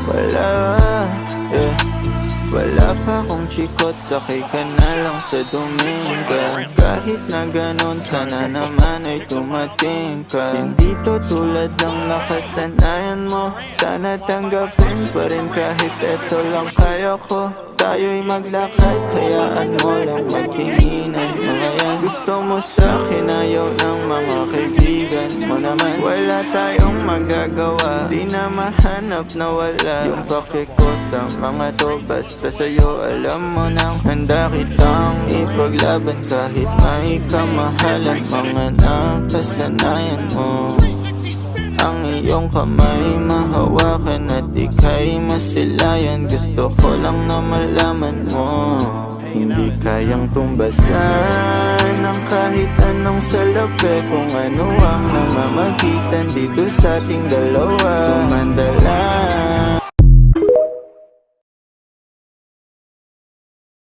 Wala, yeah. Wala pa akong chikot, sakay ka na lang sa Dominga. Kahit na ganon, sana naman ay tumating ka. Hindi to tulad ng nakasanayan mo, sana tanggapin pa rin kahit eto lang kaya ko. Tayo'y maglakad, hayaan mo lang magtinginan. Mga yan gusto mo sa'kin, ayaw ng mga kaibigan mo naman. Wala tayong magagawa, di na mahanap na wala. Yung pake ko sa mga to, basta sa'yo alam mo nang handa kitang ipaglaban. Kahit may kamahalan, mga nakasanayan mo. Ang iyong kamay mahawakan at ika'y masilayan. Gusto ko lang na malaman mo, hindi kayang tumbasan ng kahit anong salapi. Kung ano ang namamagitan dito sa ating dalawa, sumandala